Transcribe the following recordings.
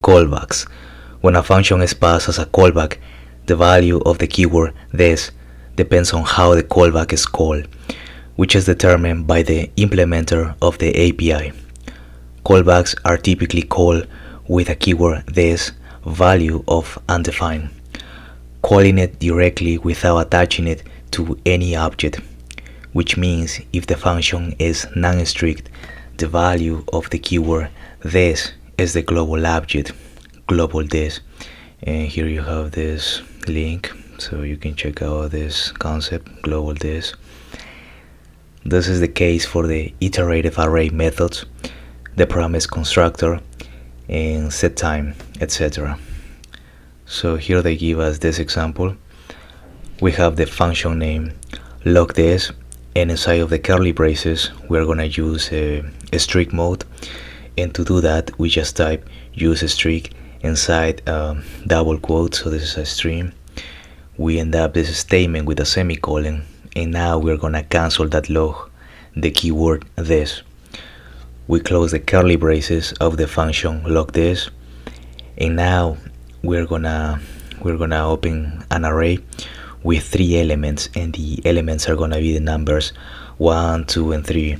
Callbacks. When a function is passed as a callback, the value of the keyword this depends on how the callback is called, which is determined by the implementer of the API. Callbacks are typically called with a keyword this value of undefined, calling it directly without attaching it to any object, which means if the function is non-strict, the value of the keyword this is the global object, global this. And here you have this link so you can check out this concept, global this. This is the case for the iterative array methods, the promise constructor, and setTime, etc. So here they give us this example. We have the function name log this, and inside of the curly braces we're gonna use a strict mode, and to do that we just type use strict inside double quotes, so this is a string. We end up this statement with a semicolon, and now we're gonna cancel that log, the keyword this. We close the curly braces of the function log this, and now we're gonna open an array with 3 elements, and the elements are gonna be the numbers 1, 2, and 3.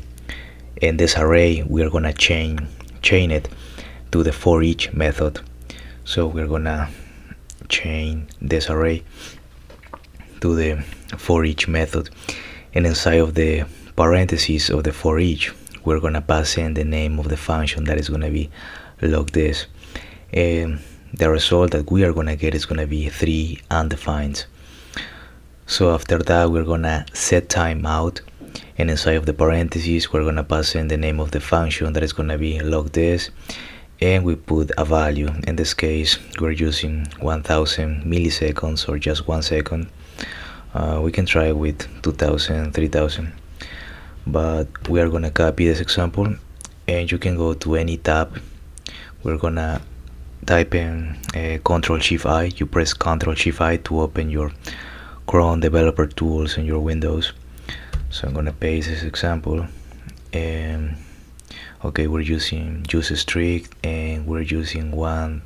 In this array we're gonna chain it to the for each method. So we're gonna chain this array to the for each method, and inside of the parentheses of the for each we're gonna pass in the name of the function that is gonna be log this, and the result that we are gonna get is gonna be 3 undefined. So after that we're gonna set time out, and inside of the parentheses we're gonna pass in the name of the function that is gonna be log this, and we put a value. In this case we're using 1000 milliseconds or just 1 second. We can try with 2000, 3000, but we are gonna copy this example, and you can go to any tab. We're gonna type in Ctrl+Shift+I. You press Ctrl+Shift+I to open your Chrome developer tools in your Windows. So I'm gonna paste this example, and okay, we're using use strict, and we're using 1000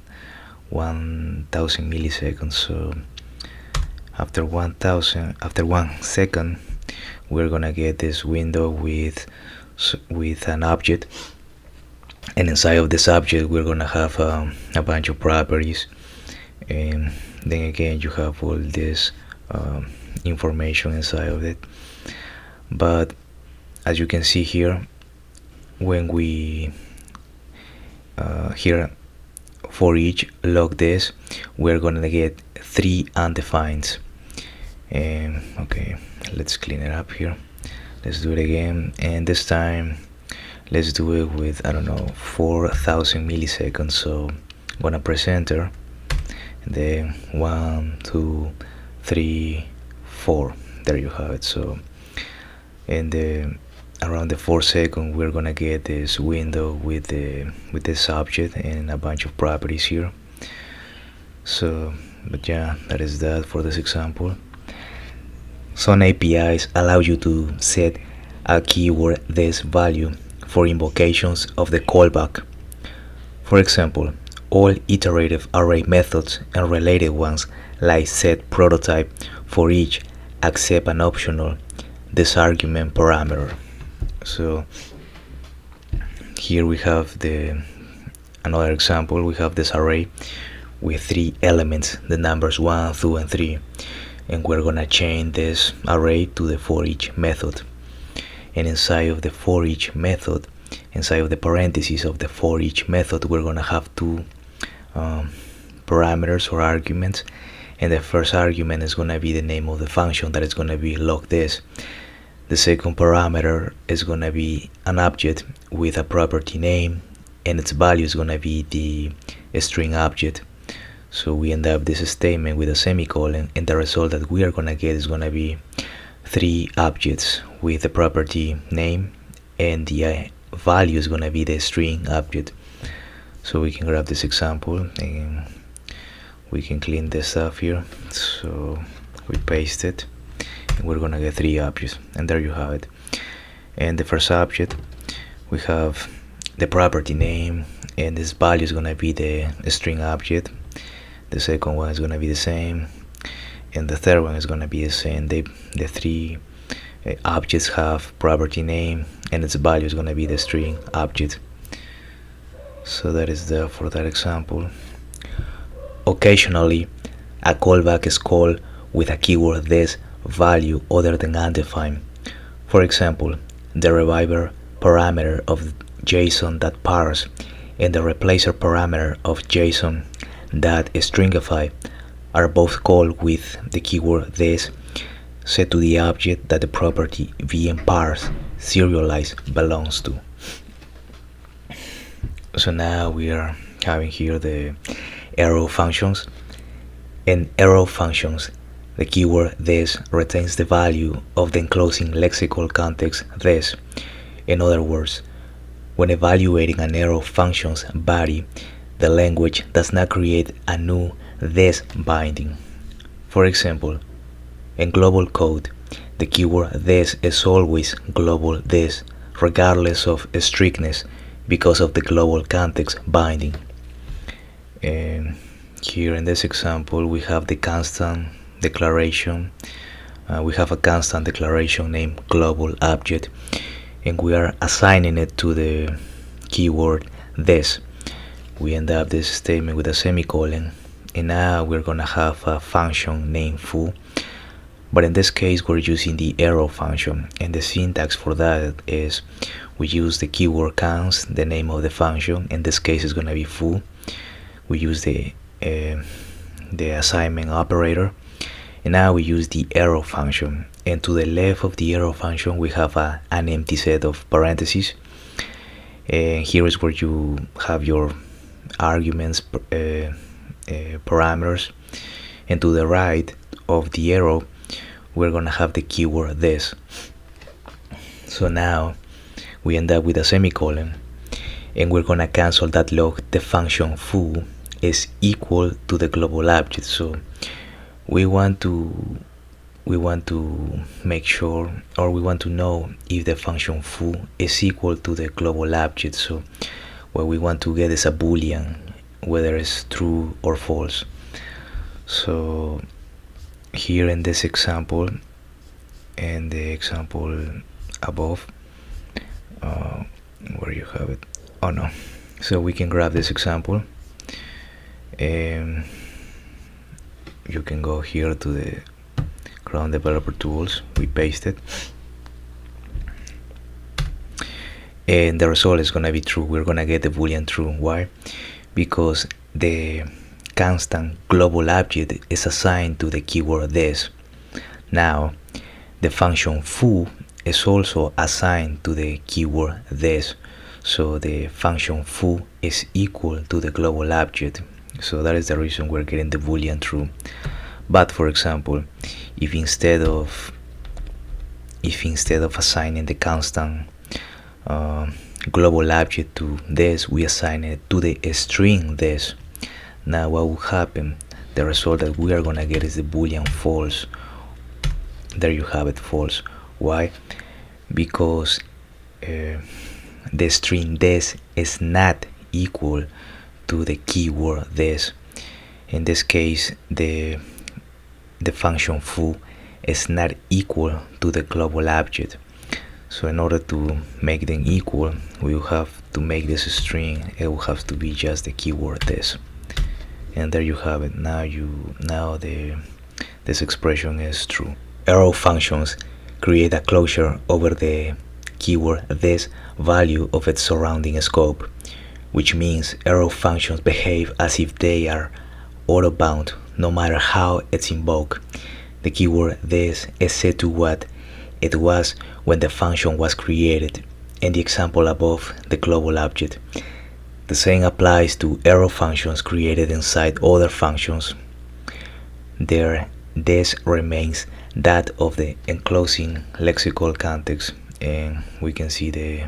milliseconds. So after 1 second we're gonna get this window with an object, and inside of this object we're gonna have a bunch of properties, and then again you have all this information inside of it. But as you can see here, when we here for each log this, we're gonna get 3 undefined. And okay, let's clean it up here. Let's do it again, and this time let's do it with, I don't know, 4000 milliseconds. So I'm gonna press enter, and then 1, 2, 3, 4. There you have it. So and around the 4th second we're gonna get this window with this object and a bunch of properties here. So but yeah, that is that for this example. Some APIs allow you to set a keyword this value for invocations of the callback. For example, all iterative array methods and related ones like set prototype for each accept an optional this argument parameter. So here we have another example. We have this array with 3 elements, the numbers 1, 2, and 3, and we're gonna chain this array to the for each method. And inside of the for each method, inside of the parentheses of the for each method, we're gonna have 2 parameters or arguments, and the first argument is gonna be the name of the function that is gonna be log this. The second parameter is gonna be an object with a property name, and its value is gonna be the string object. So we end up this statement with a semicolon, and the result that we are gonna get is gonna be 3 objects with the property name, and the value is gonna be the string object. So we can grab this example and we can clean this stuff here. So we paste it, and we're gonna get 3 objects, and there you have it. And the first object, we have the property name, and this value is going to be the string object. The second one is going to be the same, and the third one is going to be the same. The three objects have property name, and its value is going to be the string object. So that is there for that example. Occasionally, a callback is called with a keyword this value other than undefined. For example, the reviver parameter of JSON.parse and the replacer parameter of JSON.stringify are both called with the keyword this set to the object that the property vmParse serialize belongs to. So now we are having here the arrow functions. In arrow functions, the keyword this retains the value of the enclosing lexical context this. In other words, when evaluating an arrow function's body, the language does not create a new this binding. For example, in global code, the keyword this is always global this, regardless of strictness, because of the global context binding. And here in this example, we have the constant declaration. We have a constant declaration named global object, and we are assigning it to the keyword this. We end up this statement with a semicolon, and now we're gonna have a function named foo. But in this case, we're using the arrow function, and the syntax for that is we use the keyword const, the name of the function. In this case, it's gonna be foo. We use the assignment operator, and now we use the arrow function. And to the left of the arrow function, we have an empty set of parentheses. And here is where you have your arguments, parameters. And to the right of the arrow, we're gonna have the keyword this. So now we end up with a semicolon, and we're gonna cancel that log. The function foo is equal to the global object. So we want to make sure, or we want to know if the function foo is equal to the global object. So what we want to get is a boolean, whether it's true or false. So here in this example and the example above, where you have it, oh no, so we can grab this example, and you can go here to the Chrome Developer Tools, we paste it, and the result is gonna be true. We're gonna get the boolean true. Why? Because the constant global object is assigned to the keyword this. Now the function foo is also assigned to the keyword this, so the function foo is equal to the global object. So that is the reason we're getting the boolean true. But for example, if instead of assigning the constant global object to this, we assign it to the string this, now what will happen? The result that we are gonna get is the boolean false. There you have it, false. Why? Because the string this is not equal to the keyword this. In this case, the function foo is not equal to the global object. So in order to make them equal, we will have to make this a string. It will have to be just the keyword this. And there you have it. Now this expression is true. Arrow functions create a closure over the keyword this value of its surrounding scope, which means arrow functions behave as if they are auto-bound no matter how it's invoked. The keyword this is set to what it was when the function was created. In the example above, the global object. The same applies to arrow functions created inside other functions. Their this remains that of the enclosing lexical context, and we can see the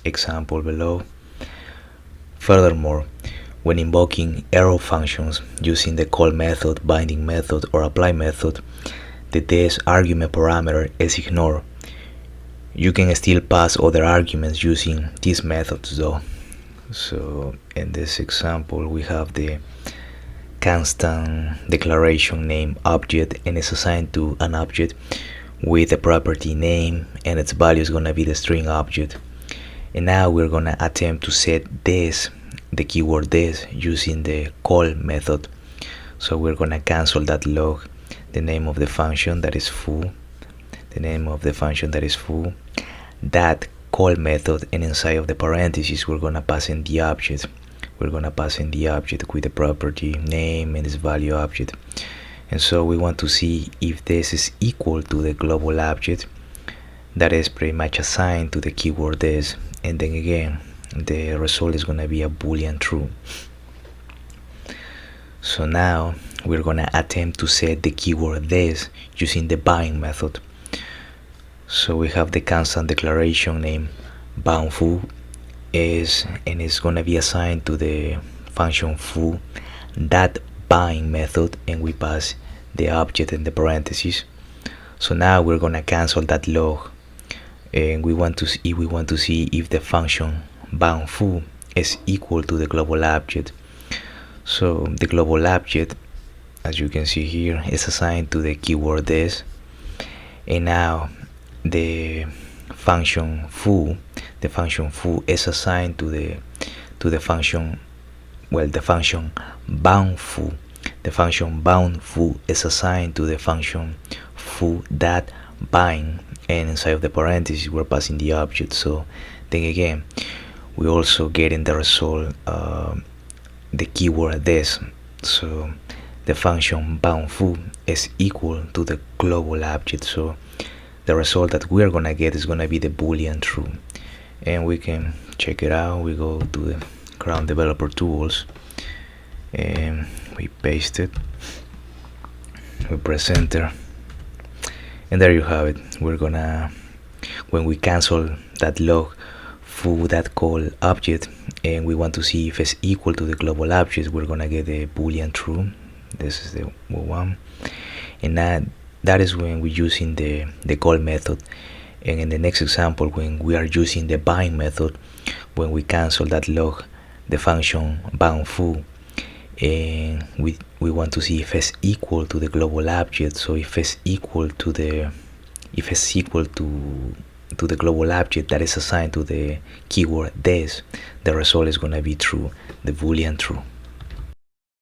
example below. Furthermore, when invoking arrow functions using the call method, binding method, or apply method, the this argument parameter is ignored. You can still pass other arguments using these methods though. So in this example we have the constant declaration name object, and it's assigned to an object with a property name, and its value is gonna be the string object. And now we're gonna attempt to set this, the keyword this, using the call method. So we're gonna cancel that log, the name of the function that is foo, the name of the function that is foo, that call method, and inside of the parentheses we're gonna pass in the object. We're gonna pass in the object with the property name and its value object. And so we want to see if this is equal to the global object that is pretty much assigned to the keyword this, and then again the result is gonna be a boolean true. So now we're gonna attempt to set the keyword this using the bind method. So we have the constant declaration name bound foo and it's gonna be assigned to the function foo, that bind method, and we pass the object in the parentheses. So now we're gonna cancel that log, and we want to see if the function bound foo is equal to the global object. So the global object, as you can see here, is assigned to the keyword this, and now the function foo is assigned to the function, well, the function bound foo. The function bound foo is assigned to the function foo that bind, and inside of the parentheses we're passing the object. So then again we also get in the result the keyword this. So the function bound foo is equal to the global object. So the result that we're gonna get is gonna be the boolean true, and we can check it out. We go to the Chrome developer tools and we paste it, we press enter, and there you have it. We're gonna, when we cancel that log foo that call object and we want to see if it's equal to the global object, we're gonna get the boolean true. This is the one, and that is when we're using the call method. And in the next example, when we are using the bind method, when we cancel that log, the function bound foo, and we want to see if it's equal to the global object. So if it's equal to the global object that is assigned to the keyword this, the result is going to be true, the boolean true.